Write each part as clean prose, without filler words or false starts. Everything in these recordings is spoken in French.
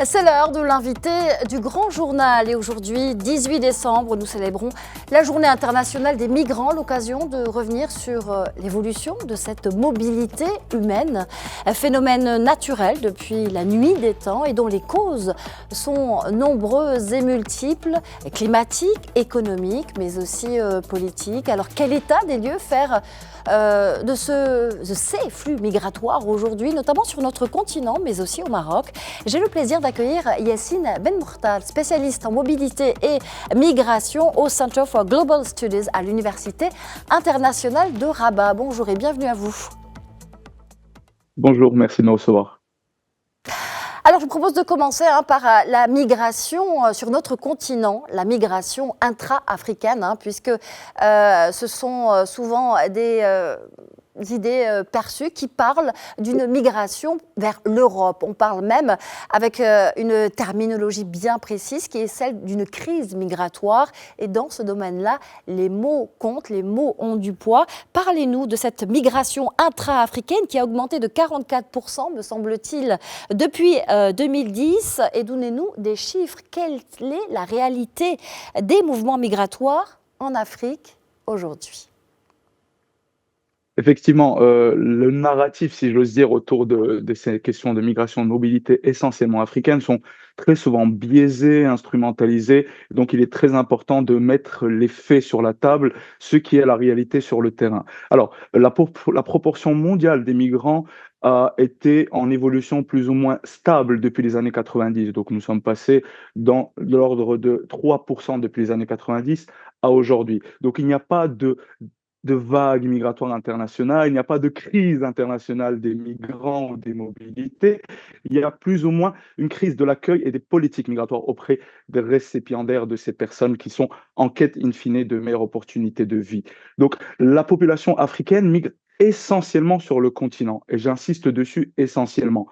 C'est l'heure de l'invité du Grand Journal et aujourd'hui, 18 décembre, nous célébrons la Journée internationale des migrants, l'occasion de revenir sur l'évolution de cette mobilité humaine, un phénomène naturel depuis la nuit des temps et dont les causes sont nombreuses et multiples, climatiques, économiques, mais aussi politiques. Alors quel état des lieux faire de ces flux migratoires aujourd'hui, notamment sur notre continent, mais aussi au Maroc? J'ai le plaisir d'accueillir Yassine Benmokhtar, spécialiste en mobilité et migration au Center for Global Studies à l'Université internationale de Rabat. Bonjour et bienvenue à vous. Bonjour, merci de me recevoir. Alors, je vous propose de commencer par la migration sur notre continent, la migration intra-africaine, puisque ce sont souvent des idées perçues qui parlent d'une migration vers l'Europe. On parle même avec une terminologie bien précise qui est celle d'une crise migratoire. Et dans ce domaine-là, les mots comptent, les mots ont du poids. Parlez-nous de cette migration intra-africaine qui a augmenté de 44%, me semble-t-il, depuis 2010. Et donnez-nous des chiffres. Quelle est la réalité des mouvements migratoires en Afrique aujourd'hui ? Effectivement, le narratif, si j'ose dire, autour de ces questions de migration, de mobilité essentiellement africaines sont très souvent biaisés, instrumentalisés. Donc, il est très important de mettre les faits sur la table, ce qui est la réalité sur le terrain. Alors, la proportion mondiale des migrants a été en évolution plus ou moins stable depuis les années 90. Donc, nous sommes passés dans l'ordre de 3% depuis les années 90 à aujourd'hui. Donc, il n'y a pas de vagues migratoires internationales, il n'y a pas de crise internationale des migrants ou des mobilités, il y a plus ou moins une crise de l'accueil et des politiques migratoires auprès des récipiendaires de ces personnes qui sont en quête in fine de meilleures opportunités de vie. Donc la population africaine migre essentiellement sur le continent, et j'insiste dessus essentiellement.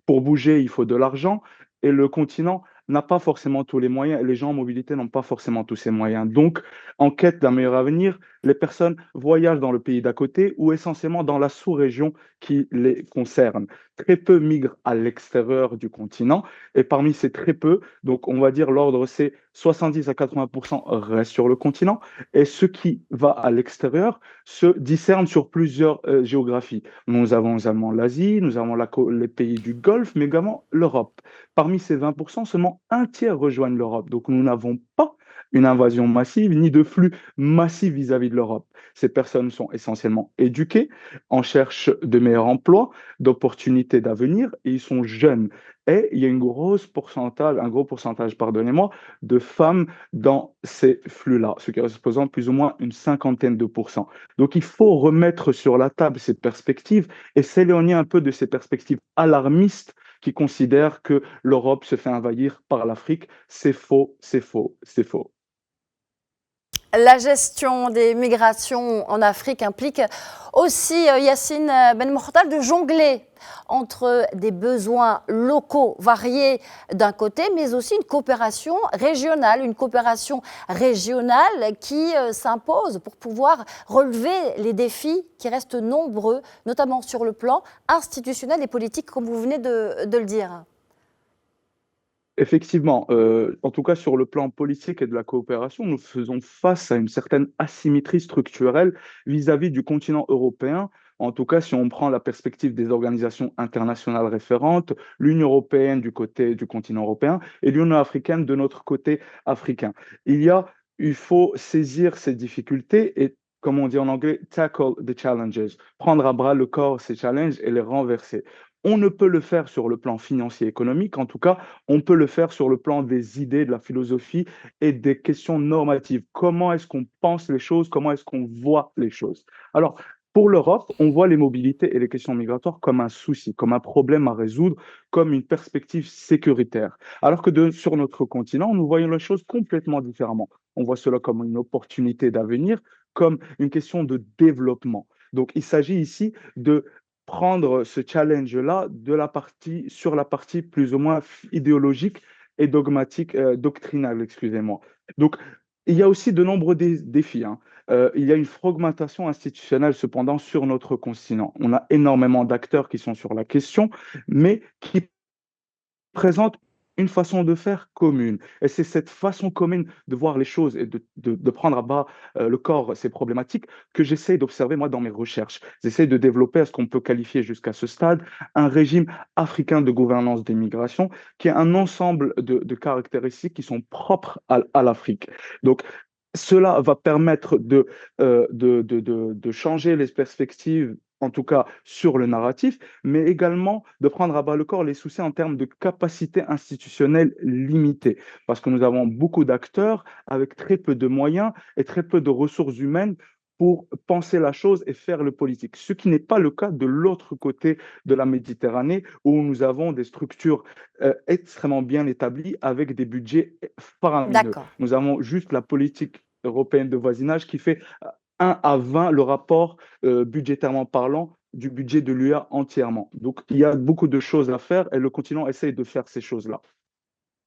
Pour bouger, il faut de l'argent et le continent n'a pas forcément tous les moyens et les gens en mobilité n'ont pas forcément tous ces moyens. Donc, en quête d'un meilleur avenir, les personnes voyagent dans le pays d'à côté ou essentiellement dans la sous-région qui les concerne. Très peu migrent à l'extérieur du continent et parmi ces très peu, donc on va dire l'ordre c'est 70 à 80% restent sur le continent et ce qui va à l'extérieur se discerne sur plusieurs géographies. Nous avons également l'Asie, nous avons les pays du Golfe, mais également l'Europe. Parmi ces 20%, seulement un tiers rejoignent l'Europe. Donc nous n'avons pas une invasion massive ni de flux massifs vis-à-vis de l'Europe. Ces personnes sont essentiellement éduquées, en cherche de meilleurs emplois, d'opportunités d'avenir et ils sont jeunes. Et il y a un gros pourcentage, pardonnez-moi, de femmes dans ces flux-là, ce qui représente plus ou moins une cinquantaine de pourcents. Donc il faut remettre sur la table ces perspectives et s'éloigner un peu de ces perspectives alarmistes qui considèrent que l'Europe se fait envahir par l'Afrique. C'est faux, c'est faux, c'est faux. La gestion des migrations en Afrique implique aussi, Yassine Benmokhtar, de jongler entre des besoins locaux variés d'un côté, mais aussi une coopération régionale qui s'impose pour pouvoir relever les défis qui restent nombreux, notamment sur le plan institutionnel et politique, comme vous venez de le dire. Effectivement, en tout cas sur le plan politique et de la coopération, nous faisons face à une certaine asymétrie structurelle vis-à-vis du continent européen. En tout cas, si on prend la perspective des organisations internationales référentes, l'Union européenne du côté du continent européen et l'Union africaine de notre côté africain. Il faut saisir ces difficultés et, comme on dit en anglais, tackle the challenges, prendre à bras le corps ces challenges et les renverser. On ne peut le faire sur le plan financier économique, en tout cas, on peut le faire sur le plan des idées, de la philosophie et des questions normatives. Comment est-ce qu'on pense les choses? Comment est-ce qu'on voit les choses? Alors, pour l'Europe, on voit les mobilités et les questions migratoires comme un souci, comme un problème à résoudre, comme une perspective sécuritaire. Alors que sur notre continent, nous voyons les choses complètement différemment. On voit cela comme une opportunité d'avenir, comme une question de développement. Donc, il s'agit ici de prendre ce challenge-là sur la partie plus ou moins idéologique et dogmatique, doctrinale, excusez-moi. Donc, il y a aussi de nombreux défis, hein. Il y a une fragmentation institutionnelle cependant sur notre continent. On a énormément d'acteurs qui sont sur la question, mais qui présente une façon de faire commune. Et c'est cette façon commune de voir les choses et de prendre à bas le corps, ces problématiques, que j'essaie d'observer moi dans mes recherches. J'essaie de développer ce qu'on peut qualifier jusqu'à ce stade un régime africain de gouvernance des migrations, qui est un ensemble de caractéristiques qui sont propres à l'Afrique. Donc, cela va permettre de changer les perspectives, en tout cas sur le narratif, mais également de prendre à bas le corps les soucis en termes de capacité institutionnelle limitée, parce que nous avons beaucoup d'acteurs avec très peu de moyens et très peu de ressources humaines pour penser la chose et faire le politique, ce qui n'est pas le cas de l'autre côté de la Méditerranée, où nous avons des structures extrêmement bien établies avec des budgets faramineux. D'accord. Nous avons juste la politique européenne de voisinage qui fait 1 à 20 le rapport budgétairement parlant du budget de l'UA entièrement. Donc, il y a beaucoup de choses à faire et le continent essaye de faire ces choses-là.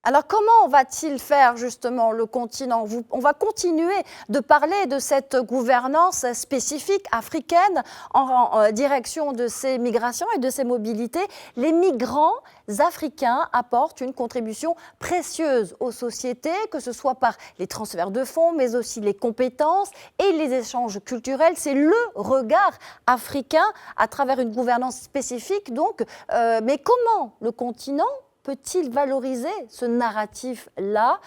Alors comment va-t-il faire justement le continent? On va continuer de parler de cette gouvernance spécifique africaine en direction de ces migrations et de ces mobilités. Les migrants africains apportent une contribution précieuse aux sociétés, que ce soit par les transferts de fonds, mais aussi les compétences et les échanges culturels. C'est le regard africain à travers une gouvernance spécifique. Donc, mais comment le continent peut-il valoriser ce narratif-là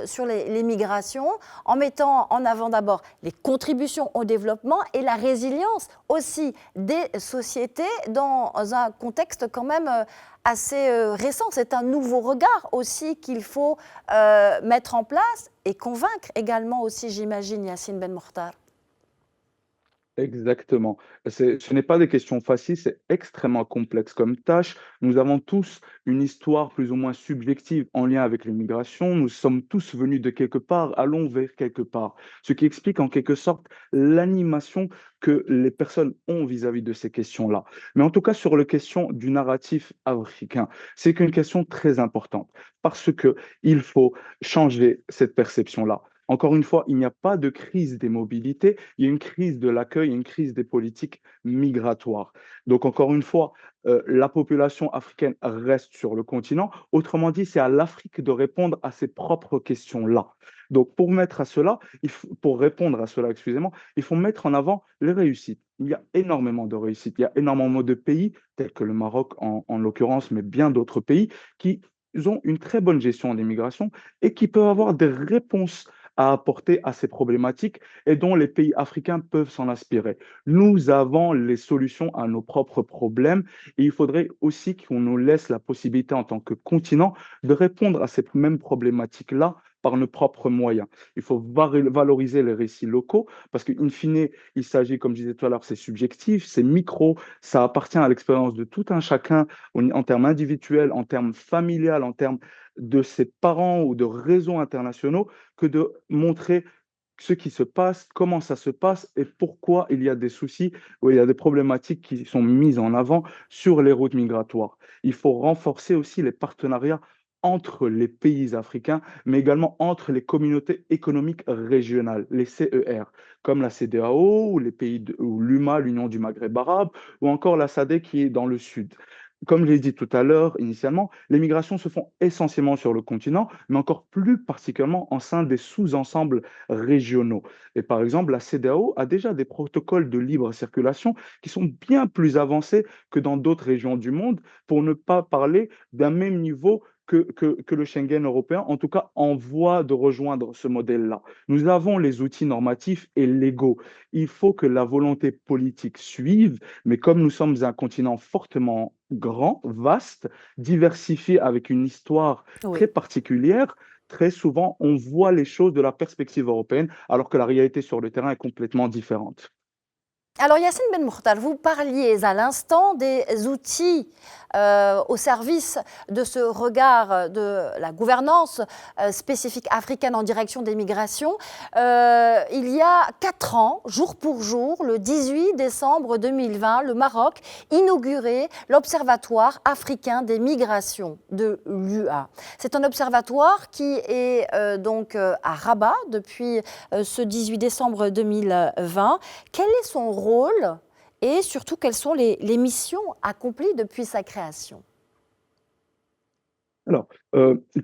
sur les migrations en mettant en avant d'abord les contributions au développement et la résilience aussi des sociétés dans un contexte quand même assez récent. C'est un nouveau regard aussi qu'il faut mettre en place et convaincre également aussi, j'imagine, Yacine Ben Mortar. Exactement. Ce n'est pas des questions faciles, c'est extrêmement complexe comme tâche. Nous avons tous une histoire plus ou moins subjective en lien avec l'immigration. Nous sommes tous venus de quelque part, allons vers quelque part. Ce qui explique en quelque sorte l'animation que les personnes ont vis-à-vis de ces questions-là. Mais en tout cas, sur la question du narratif africain, c'est une question très importante parce que il faut changer cette perception-là. Encore une fois, il n'y a pas de crise des mobilités, il y a une crise de l'accueil, une crise des politiques migratoires. Donc, encore une fois, la population africaine reste sur le continent. Autrement dit, c'est à l'Afrique de répondre à ces propres questions-là. Donc, pour répondre à cela, excusez-moi, il faut mettre en avant les réussites. Il y a énormément de réussites. Il y a énormément de pays, tels que le Maroc en l'occurrence, mais bien d'autres pays, qui ont une très bonne gestion des migrations et qui peuvent avoir des réponses à apporter à ces problématiques et dont les pays africains peuvent s'en inspirer. Nous avons les solutions à nos propres problèmes et il faudrait aussi qu'on nous laisse la possibilité en tant que continent de répondre à ces mêmes problématiques-là par nos propres moyens. Il faut valoriser les récits locaux parce qu'in fine, il s'agit, comme je disais tout à l'heure, c'est subjectif, c'est micro, ça appartient à l'expérience de tout un chacun en termes individuels, en termes familial, en termes de ses parents ou de réseaux internationaux que de montrer ce qui se passe, comment ça se passe et pourquoi il y a des soucis ou il y a des problématiques qui sont mises en avant sur les routes migratoires. Il faut renforcer aussi les partenariats entre les pays africains, mais également entre les communautés économiques régionales, les CER, comme la CEDEAO ou les pays ou l'UMA, l'Union du Maghreb arabe, ou encore la SADC qui est dans le sud. Comme je l'ai dit tout à l'heure, initialement, les migrations se font essentiellement sur le continent, mais encore plus particulièrement en sein des sous-ensembles régionaux. Et par exemple, la CEDEAO a déjà des protocoles de libre circulation qui sont bien plus avancés que dans d'autres régions du monde, pour ne pas parler d'un même niveau que le Schengen européen, en tout cas en voie de rejoindre ce modèle-là. Nous avons les outils normatifs et légaux. Il faut que la volonté politique suive, mais comme nous sommes un continent fortement grand, vaste, diversifié, avec une histoire très Oui. particulière, très souvent, on voit les choses de la perspective européenne, alors que la réalité sur le terrain est complètement différente. Alors Yacine Ben Mortar, vous parliez à l'instant des outils au service de ce regard de la gouvernance spécifique africaine en direction des migrations. Il y a 4 ans, jour pour jour, le 18 décembre 2020, le Maroc inaugurait l'Observatoire africain des migrations de l'UA. C'est un observatoire qui est donc à Rabat depuis ce 18 décembre 2020. Quel est son rôle et surtout quelles sont les missions accomplies depuis sa création? Alors,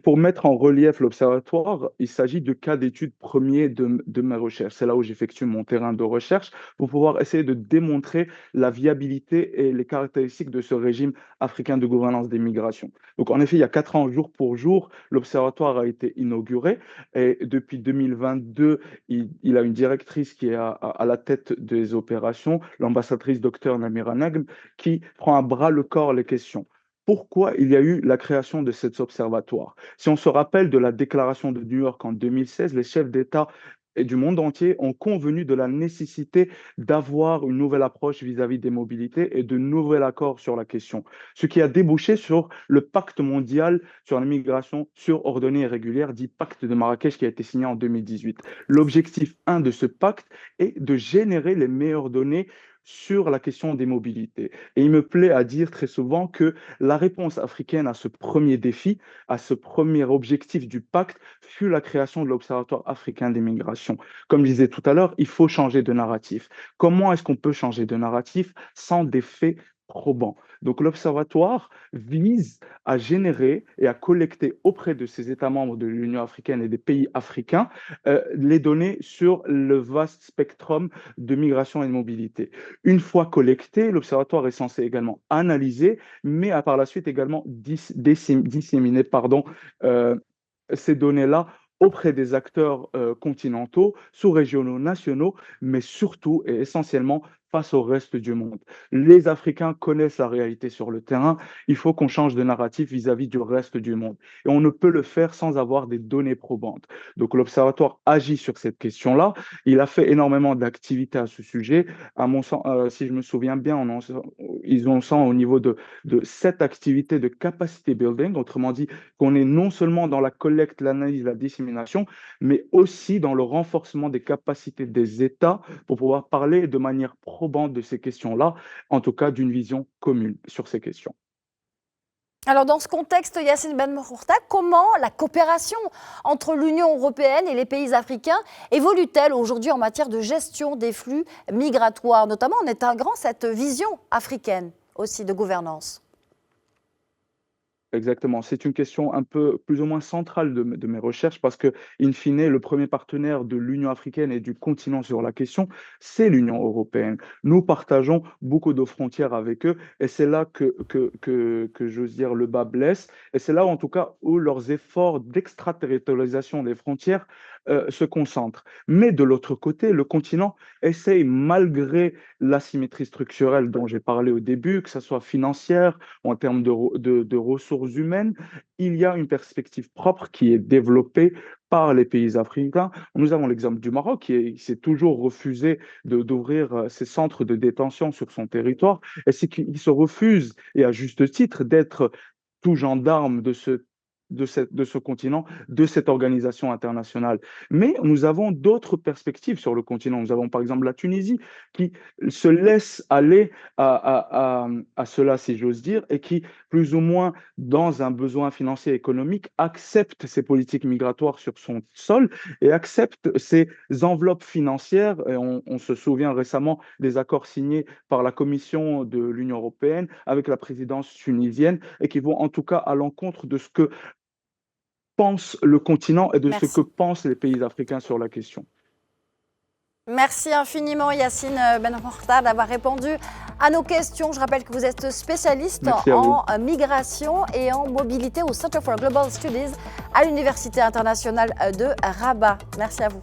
pour mettre en relief l'observatoire, il s'agit de cas d'études premiers de mes recherches. C'est là où j'effectue mon terrain de recherche pour pouvoir essayer de démontrer la viabilité et les caractéristiques de ce régime africain de gouvernance des migrations. Donc, en effet, il y a 4 ans, jour pour jour, l'observatoire a été inauguré et depuis 2022, il a une directrice qui est à la tête des opérations, l'ambassadrice Dr Namira Nagm, qui prend à bras le corps les questions. Pourquoi il y a eu la création de cet observatoire? Si on se rappelle de la déclaration de New York en 2016, les chefs d'État et du monde entier ont convenu de la nécessité d'avoir une nouvelle approche vis-à-vis des mobilités et de nouveaux accords sur la question, ce qui a débouché sur le pacte mondial sur la migration ordonnée et régulière, dit pacte de Marrakech, qui a été signé en 2018. L'objectif 1 de ce pacte est de générer les meilleures données sur la question des mobilités. Et il me plaît à dire très souvent que la réponse africaine à ce premier défi, à ce premier objectif du pacte, fut la création de l'Observatoire africain des migrations. Comme je disais tout à l'heure, il faut changer de narratif. Comment est-ce qu'on peut changer de narratif sans des faits probants? Donc l'Observatoire vise à générer et à collecter auprès de ces États membres de l'Union africaine et des pays africains les données sur le vaste spectrum de migration et de mobilité. Une fois collecté, l'Observatoire est censé également analyser, mais par la suite également disséminer euh, ces données-là auprès des acteurs continentaux, sous-régionaux, nationaux, mais surtout et essentiellement face au reste du monde. Les Africains connaissent la réalité sur le terrain. Il faut qu'on change de narratif vis-à-vis du reste du monde. Et on ne peut le faire sans avoir des données probantes. Donc l'Observatoire agit sur cette question-là. Il a fait énormément d'activités à ce sujet. À mon sens, si je me souviens bien, ils en sont au niveau de 7 activités de capacity building, autrement dit, qu'on est non seulement dans la collecte, l'analyse, la dissémination, mais aussi dans le renforcement des capacités des États pour pouvoir parler de manière probante de ces questions-là, en tout cas d'une vision commune sur ces questions. Alors dans ce contexte, Yacine Ben Merhourta, comment la coopération entre l'Union européenne et les pays africains évolue-t-elle aujourd'hui en matière de gestion des flux migratoires, notamment en intégrant cette vision africaine aussi de gouvernance? Exactement. C'est une question un peu plus ou moins centrale de mes recherches parce que, in fine, le premier partenaire de l'Union africaine et du continent sur la question, c'est l'Union européenne. Nous partageons beaucoup de frontières avec eux et c'est là que j'ose dire, le bas blesse. Et c'est là, en tout cas, où leurs efforts d'extraterritorialisation des frontières se concentrent. Mais de l'autre côté, le continent essaye, malgré l'asymétrie structurelle dont j'ai parlé au début, que ce soit financière, en termes de ressources humaines, il y a une perspective propre qui est développée par les pays africains. Nous avons l'exemple du Maroc qui s'est toujours refusé d'ouvrir ses centres de détention sur son territoire et c'est qu'il se refuse, et à juste titre, d'être tout gendarme de ce continent, de cette organisation internationale. Mais nous avons d'autres perspectives sur le continent. Nous avons par exemple la Tunisie qui se laisse aller à cela, si j'ose dire, et qui, plus ou moins, dans un besoin financier et économique, accepte ces politiques migratoires sur son sol et accepte ces enveloppes financières. Et on se souvient récemment des accords signés par la Commission de l'Union européenne avec la présidence tunisienne et qui vont en tout cas à l'encontre de ce que pense le continent et de ce que Merci. pensent les pays africains sur la question. Merci infiniment Yacine Ben Merhourta d'avoir répondu à nos questions. Je rappelle que vous êtes spécialiste en migration et en mobilité au Center for Global Studies à l'Université internationale de Rabat. Merci à vous.